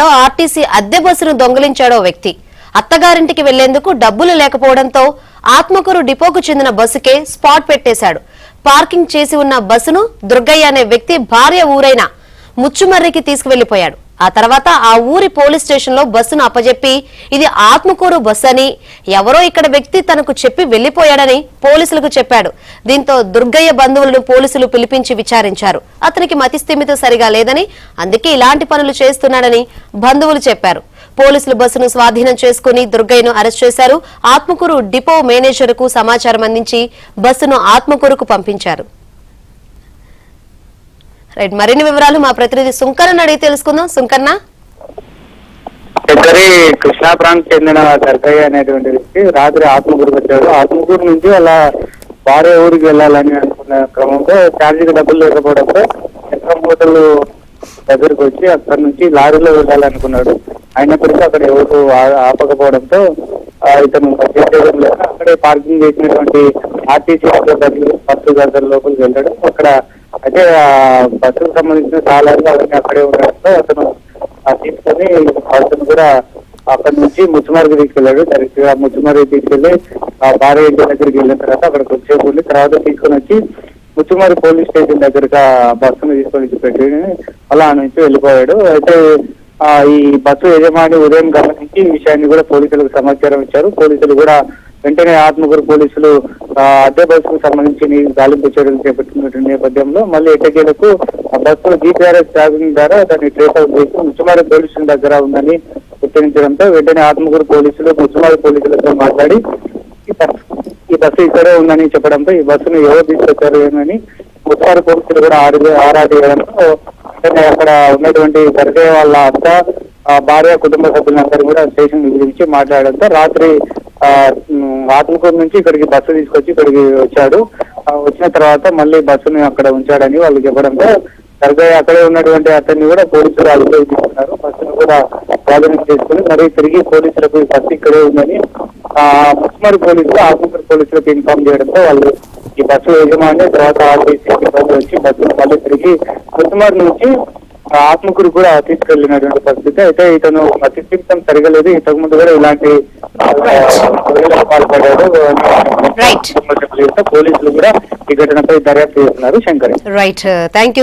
లో ఆర్టీసీ అద్దె బస్సును దొంగిలించాడో వ్యక్తి. అత్తగారింటికి వెళ్లేందుకు డబ్బులు లేకపోవడంతో ఆత్మకూరు డిపోకు చెందిన బస్సుకే స్పాట్ పెట్టేశాడు. పార్కింగ్ చేసి ఉన్న బస్సును దుర్గయ్య అనే వ్యక్తి భార్య ఊరైన ముచ్చుమర్రికి తీసుకువెళ్లిపోయాడు. ఆ తర్వాత ఆ ఊరి పోలీస్ స్టేషన్ లో బస్సును అప్పజెప్పి ఇది ఆత్మకూరు బస్సు అని, ఎవరో ఇక్కడ వ్యక్తి తనకు చెప్పి వెళ్లిపోయాడని పోలీసులకు చెప్పాడు. దీంతో దుర్గయ్య బంధువులను పోలీసులు పిలిపించి విచారించారు. అతనికి మతిస్థిమితం సరిగా లేదని, అందుకే ఇలాంటి పనులు చేస్తున్నాడని బంధువులు చెప్పారు. పోలీసులు బస్సును స్వాధీనం చేసుకుని దుర్గయ్యను అరెస్ట్ చేశారు. ఆత్మకూరు డిపో మేనేజర్కు సమాచారం అందించి బస్సును ఆత్మకూరుకు పంపించారు. రైట్, మరిన్ని వివరాలు మా ప్రతినిధి సుంకరన్ అడిగి తెలుసుకుందాం. సుంకన్న, కృష్ణా ప్రాంతం చెందిన దర్గయ్య అనేటువంటి వ్యక్తి రాత్రి ఆత్మకూరుకు వచ్చాడు. ఆత్మకూరు నుంచి అలా వారే ఊరికి వెళ్ళాలని అనుకున్న క్రమంలో ఛార్జీకి డబ్బులు లేకపోవడంతో ఎక్కడ హోటల్ దగ్గరకు వచ్చి అక్కడి నుంచి లారీలో వెళ్ళాలనుకున్నాడు. అయినప్పటికీ అక్కడ ఎవరు ఆపకపోవడంతో ఇతను అక్కడే పార్కింగ్ చేసినటువంటి ఆర్టీసీ బస్సు గద్దల లోపలికి వెళ్ళాడు. అక్కడ అయితే ఆ బస్సుకు సంబంధించిన సాలాలు అవన్నీ అక్కడే ఉండడంతో అతను తీసుకొని అతను కూడా అక్కడి నుంచి ముచ్చుమారికి తీసుకెళ్లాడు. డైరెక్ట్ గా ముచ్చుమారికి తీసుకెళ్లి ఆ భార్య ఇంటి దగ్గరికి వెళ్ళిన తర్వాత అక్కడ కొద్దిసేపు ఉండి తర్వాత తీసుకొని వచ్చి ముచ్చుమారి పోలీస్ స్టేషన్ దగ్గరగా బస్సును తీసుకొని పెట్టి అలా నుంచి వెళ్ళిపోయాడు. అయితే ఈ బస్సు యజమాని ఉదయం గమనించి ఈ విషయాన్ని కూడా పోలీసులకు సమాచారం ఇచ్చారు. పోలీసులు కూడా వెంటనే ఆత్మకూరు పోలీసులు అద్దె బస్సుకు సంబంధించి గాలింపు చర్యలు చేపట్టినటువంటి నేపథ్యంలో మళ్ళీ ఎట్టకేలకు ఆ బస్సు జీపీఆర్ఎస్ ట్రాకింగ్ ద్వారా దాన్ని ట్రేస్ అవుట్ చేసి ముచ్చుమారి పోలీసుల దగ్గర ఉందని గుర్తించడంతో వెంటనే ఆత్మకూరు పోలీసులు ముచ్చుమారి పోలీసులతో మాట్లాడి ఈ బస్సు ఇక్కడే ఉందని చెప్పడంతో ఈ బస్సును ఎవరు తీసుకొచ్చారు అని ముచ్చుమారి పోలీసులు కూడా ఆరా తీయడంతో వెంటనే అక్కడ ఉన్నటువంటి దర్గయ్య వాళ్ళ అత్త భార్య కుటుంబ సభ్యులందరూ కూడా స్టేషన్ గురించి మాట్లాడడంతో రాత్రి ఆత్మకూరు నుంచి ఇక్కడికి బస్సు తీసుకొచ్చి ఇక్కడికి వచ్చాడు. వచ్చిన తర్వాత మళ్ళీ బస్సుని అక్కడ ఉంచాడని వాళ్ళు చెప్పడంతో దర్గయ్య అక్కడే ఉన్నటువంటి అతన్ని కూడా పోలీసులు అదుపులోకి తీసుకున్నారు. బస్సును కూడా స్వాధీనం చేసుకుని మరి తిరిగి పోలీసులకు ఈ బస్సు ఇక్కడే ఉందని ముచ్చుమారి పోలీసులు ఆత్మకూరు పోలీసులకు ఇన్ఫార్మ్ చేయడంతో వాళ్ళు ఈ బస్సు యజమాని తర్వాత ఆర్టీసీ వచ్చి బస్సును మళ్ళీ తిరిగి ముచ్చుమారి నుంచి ఆత్మకూరు కూడా తీసుకెళ్లినటువంటి పరిస్థితి. అయితే ఇతను మతిస్థిమితం సరిగలేదు. ఇంతకు ముందు కూడా ఇలాంటి పాల్పడ్డాడు. పోలీసులు కూడా ఈ ఘటనపై దర్యాప్తు చేస్తున్నారు. Shankar, right, thank you.